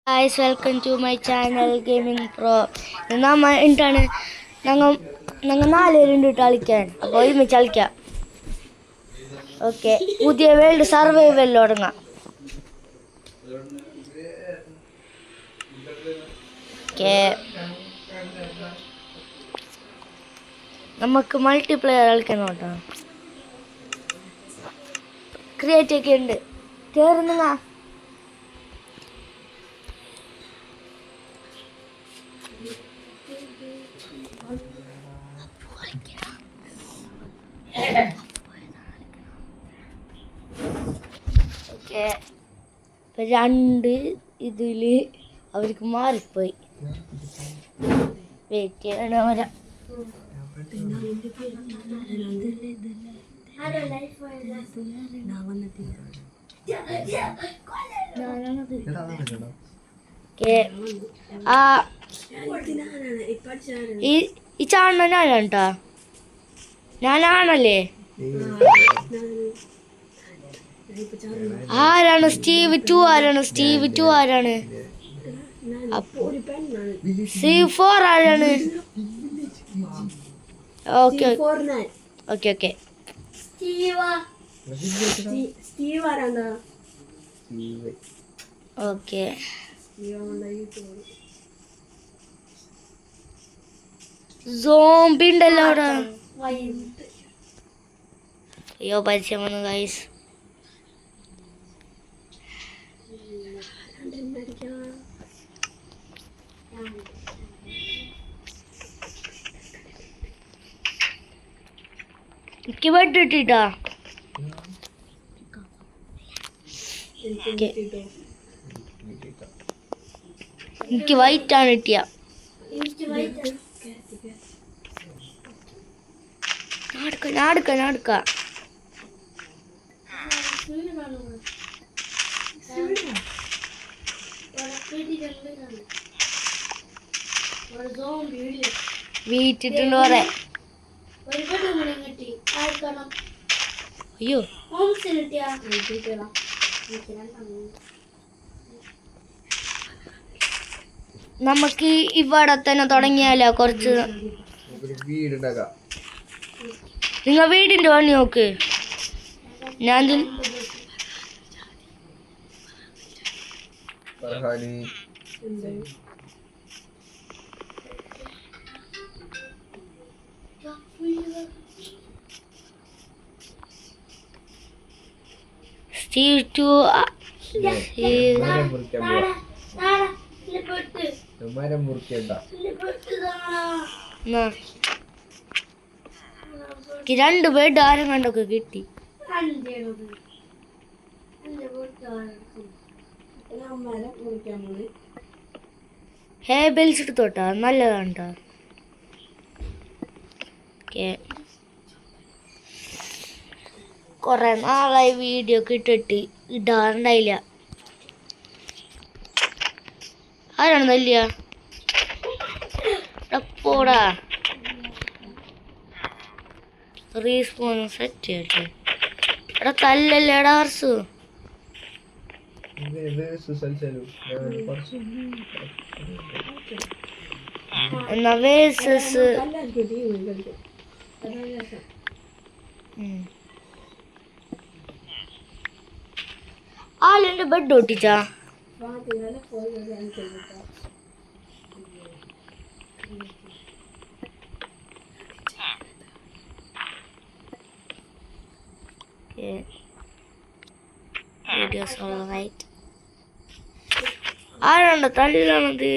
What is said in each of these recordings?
Guys, welcome to my channel Gaming Pro. നമ്മൾ എന്താണ് ഞങ്ങൾ 4 പേരുണ്ട് കളിക്കാൻ. അപ്പോൾ ഒരുമിച്ച് കളിക്കാം. ഓക്കെ, പുതിയ വേൾഡ് സർവൈവൽ തുടങ്ങാം. ഓക്കെ, നമുക്ക് മൾട്ടിപ്ലെയർ കളിക്കാൻ നോക്കാം. ക്രിയേറ്റ് ഒക്കെ ഉണ്ട്. കയറുന്നുങ്ങ. ഓക്കെ, രണ്ട് ഇതില് അവർക്ക് മാറിപ്പോയി. വെയിറ്റ് ചെയ്യണം. വരാം. ഈ ചാണ ഞാനാണ്ടാ, ഞാനാണല്ലേ. ആരാണ് സ്റ്റീവ് 2? ആരാണ് സ്റ്റീവ് 2? ആരാണ് സ്റ്റീവ് 4? ആരാണ്? Okay okay okay. Okay, zombie ഉണ്ടല്ലോ അവിടെ. അയ്യോ, പരിചയം വന്നു ഗൈസ്. എനിക്ക് ബെഡ് കിട്ടിട്ടാ. എനിക്ക് വൈറ്റ് ആണ് കിട്ടിയ. നാടുക്ക വീട്ടിട്ടുണ്ട് കുറെ. അയ്യോ, നമുക്ക് ഇവിടെ തന്നെ തുടങ്ങിയാലോ? കുറച്ച് നിങ്ങൾ വീടിന്റെ പണി നോക്ക്. ഞാൻ Steve 2 രണ്ട് ബെഡ് ആരും കണ്ടൊക്കെ കിട്ടി. ബെൽസ് എടുത്തോട്ടാ, നല്ലതാണ്ടാ. ഓക്കെ, കുറെ നാളായി വീഡിയോ ഒക്കെ ഇട്ടിട്ട് ഇടാറുണ്ടായില്ല. ആരാണ് നല്ലിയ? പോടാ, റീസ്പോൺ സെറ്റ് ചെയ്യട്ടെ. എടാ തല്ലല്ലേടാ ഹർസു. എന്നാ വേഴ്സസ് ആളെന്റെ ബെഡ് ഒട്ടിച്ചാ. Videos all right. ആരാണ് തല്ലാണത്?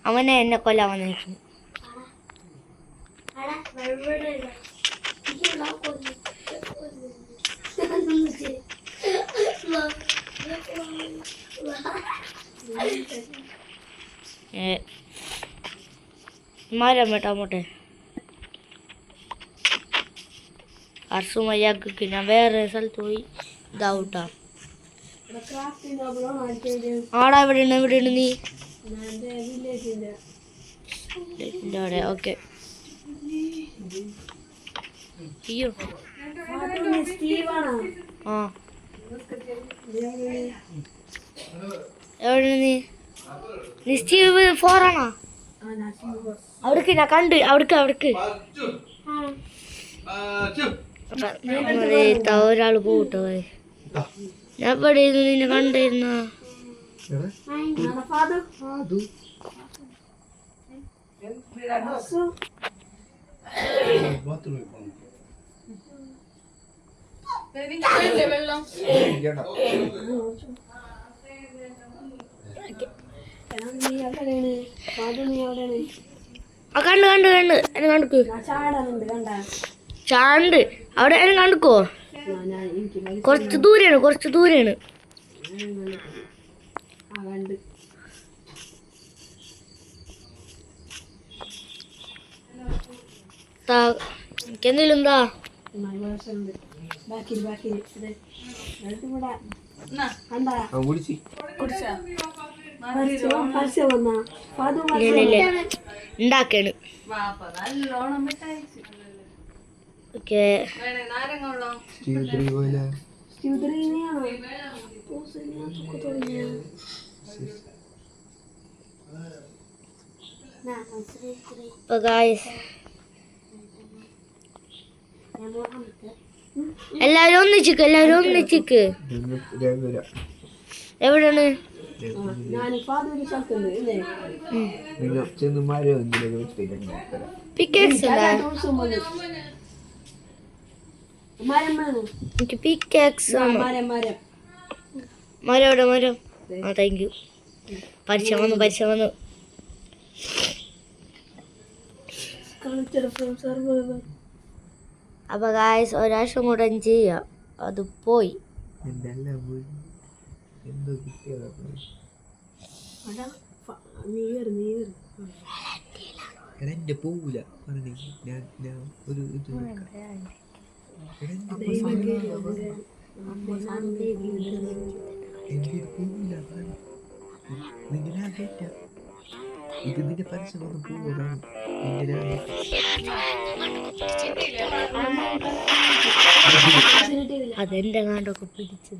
അവനെ എന്നെ കൊല്ലാൻ വന്നിരിക്കുന്നു. മരം വെട്ടാമോട്ടെ. അർസു മര്യാദക്ക് ഞാൻ വേറെ സ്ഥലത്ത് പോയി ഇതാവൂട്ടാ. ആടാ, എവിടെയാണ് നീ? അവിടെ ഓക്കെ. അയ്യോ ആ എവിടെ നീ സ്റ്റീവ് 4 ആണോ? അവിടേക്ക് ഞാൻ കണ്ട് അവിടേക്ക് ഒരാൾ പോട്ടോ. ഞാൻ ഇവിടെ നിന്നെ കണ്ടിരുന്ന കണ്ട് എന്നെ കണ്ടു ചാണ്ട് അവിടെ എന്നെ കണ്ടുക്കോ. കുറച്ച് ദൂരെയാണ് എനിക്കെന്തെങ്കിലും എന്താ ഉണ്ടാക്കാണ്. ഓക്കെ എല്ലാവരും ഒന്നിച്ചിക്ക് എവിടെയാണ്? പിക്കാക്സ് എനിക്ക് പിക്കാക്സ് മരം. ആ താങ്ക് യു. പരിചയം വന്നു. അപ്പൊ ഗായ്സ് ഒരാഴ്ച കൂടെ ചെയ്യാം. അത് പോയി പോവൂല. ഇതിന്റെ പരസ്യം ഒന്നും പോവുകയാണ്. അതെന്റെ കാണ്ടൊക്കെ പിടിച്ചു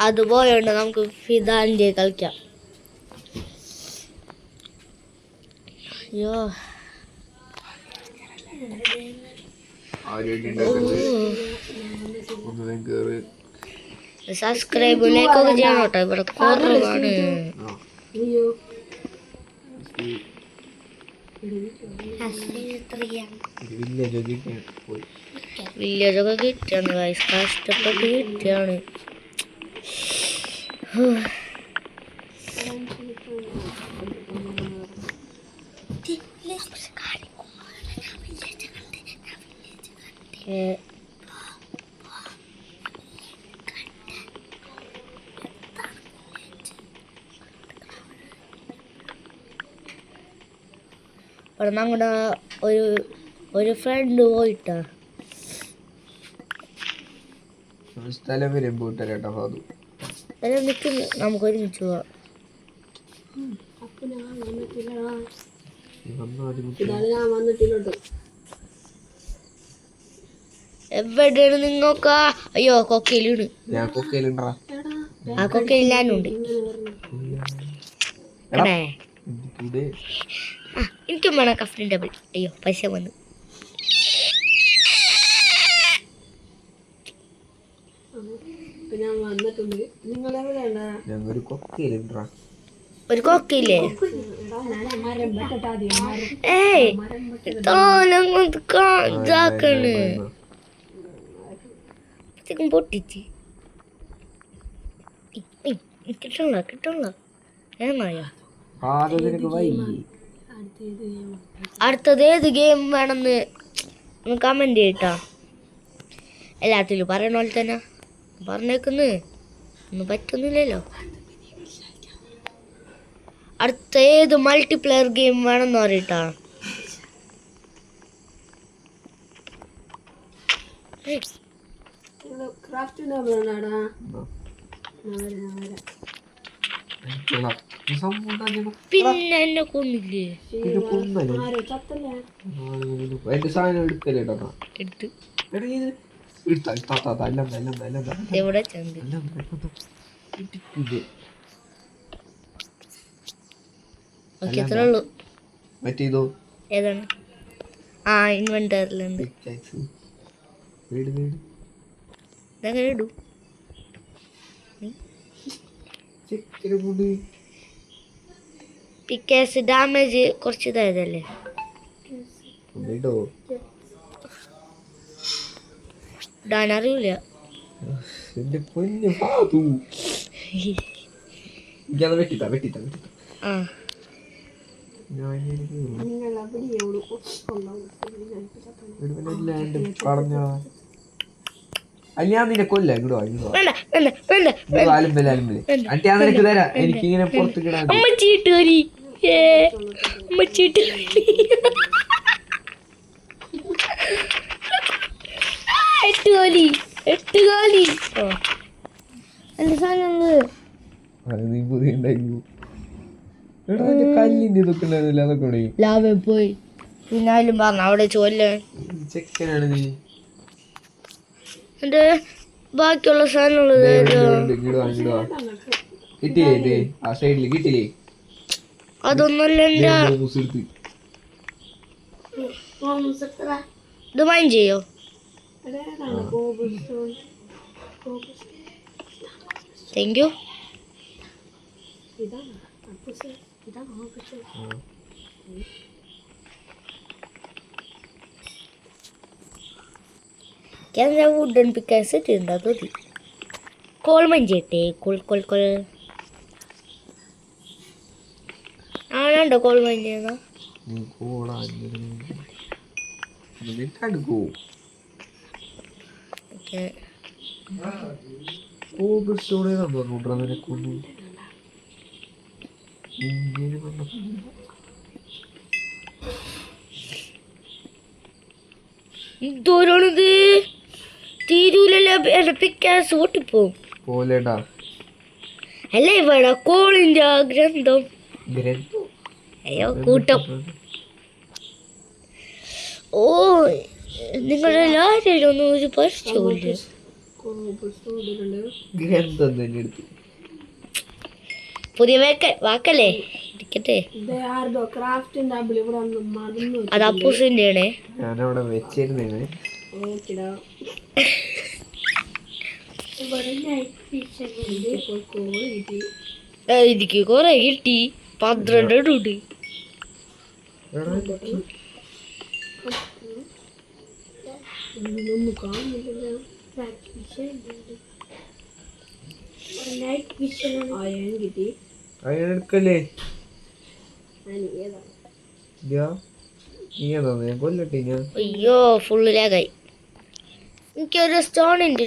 അത് പോയോണ്ട് നമുക്ക് ഫിദാന്റെ കളിക്കാം. അയ്യോ സബ്സ്ക്രൈബ് ലൈക്കൊക്കെ ചെയ്യണം കേട്ടോ. ഇവിടെ കുറവാണ്. വില്ലേജൊക്കെ കിട്ടിയാണ് ഗൈസ്, കഷ്ടപ്പെട്ട് കിട്ടിയാണ്. അവിടെ ഞങ്ങളുടെ ഒരു ഫ്രണ്ട് പോയിട്ടാ സ്ഥലം വരെ പോയിട്ടാ നിൽക്കുന്നു. നമുക്ക് ഒരുമിച്ച് പോവാം. എവിടെയാണ് നിങ്ങൾക്ക്? അയ്യോ കൊക്കയിലാണ്. ആ കൊക്കയിൽ ഞാനുണ്ട്. എനിക്കും വേണം കഫ്റ്റിൻ ഡബിൾ. അയ്യോ പൈസ വന്നു. ഒരു കൊക്കയില്ലേ? ഏയ് ഇതാക്കണ് പൊട്ടിച്ച് കിട്ടണ ഏമായോ. അടുത്തത് ഏത് ഗെയിം വേണമെന്ന് ഒന്ന് കമന്റ് ചെയ്യട്ടാ. എല്ലാത്തിലും പറയണ പോലെ തന്നെ പറഞ്ഞേക്കുന്നു. ഒന്നും പറ്റുന്നില്ലല്ലോ. അടുത്ത ഏത് മൾട്ടിപ്ലെയർ ഗെയിം വേണമെന്ന് പറയട്ടാ. പിന്നെ എന്നെ കൊന്നില്ലേ? എന്റെ സാധനം എടുക്കല്ലേട്ടോ എടുത്ത് എടുത്താ എവിടെ ചന്ത്? ഓക്കെ അത്രേ ഉള്ളൂ. മറ്റേതോ ഏതാണ്? ആ ഇൻവെന്ററിലുണ്ട്. ഇതങ്ങനെ ഇടൂ. പിക്കേസ് ഡാമേജ് കുറച്ച് ഇതായതല്ലേ? ഡാൻ അറിയില്ല. ആ ഞാൻ നിന്നെ കൊല്ല ഇങ്ങോട്ട് വേണ്ട വേണ്ട വേണ്ട അന്റെ ഞാൻ നിനക്ക് തരാം. എനിക്കിങ്ങനെ പുറത്ത് കിടാൻ അമ്മച്ചീട്ട് വരി. അമ്മച്ചീട്ട് എട്ട് കാലി. എന്റെ സാധനം നീ പുതിയ ഉണ്ടായിരുന്നു. കല്ലിന്റെ ഇതൊക്കെ ഉണ്ടായിരുന്നില്ല, അതൊക്കെ ഉണ്ടെങ്കിൽ ലാഭ പോയി. പിന്നാലും പറഞ്ഞു അവിടെ ചൊല്ലാൻ. ചെക്കനാണ് നീ. എന്റെ ബാക്കിയുള്ള സാധനങ്ങൾ കിട്ടിയില്ലേ? ആ സൈഡില് കിട്ടിയില്ലേ? അതൊന്നുമല്ല എന്റെ. ഇത് മൈൻ ചെയ്യോ? Thank you. ഞാൻ വുഡൻ പിക്കാസ് ഇട്ടിട്ടുണ്ട്. അത് മതി. കോൾ മൈൻ ചെയ്യട്ടെ? കോൾ ആണോ കോൾ മൈൻ ചെയ്യുന്ന? ദൂരാണിത്. തീരൂലല്ലോ. എന്റെ പിക്കാസ് ഓട്ടിപ്പോവും പോലെടാ. അല്ല ഇവിടെ കോളിന്റെ ഗ്രന്ഥം. അയ്യോ കൂട്ടം. ഓ നിങ്ങളെല്ലാവരും ഒന്നും ഒരു പരിചയമില്ല. പുതിയ വാക്കല്ലേ ഇരിക്കട്ടെ. അത് അപ്പൂസിന്റെ ആണേ. ഞാനവിടെ വെച്ചിരുന്നേ. എനിക്ക് കൊറേ കിട്ടി. 12 ഇടൂട്ടി. എടുക്കല്ലേ? കൊല്ലട്ടെ ഞാൻ. അയ്യോ ഫുള്ള് ലാഗായി. എനിക്കൊരു സ്റ്റോണിന്റെ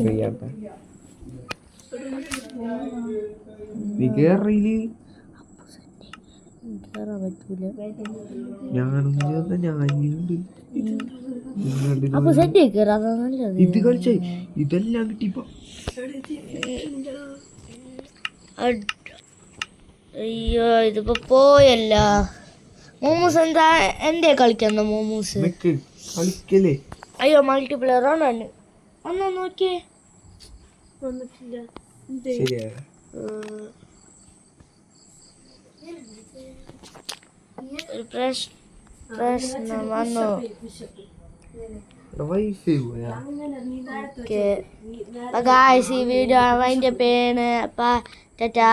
അറിയാത്ത നീ കേറിയില്ലേ? ഇത് കളിച്ച ഇതെല്ലാം കിട്ടിപ്പോ. അയ്യോ ഇതിപ്പോ പോയല്ല. മോമൂസ് എന്താ എന്റെ കളിക്കുന്ന മോമൂസ് കളിക്കല്ലേ? അയ്യോ മൾട്ടിപ്ലെയർ ആണ്. ഒന്നാ നോക്കിയേ. ശരിയാ. പ്രശ്നം വന്നു. വൈഫൈ ഈ വീഡിയോ അതിന്റെ പേര് ടാറ്റാ.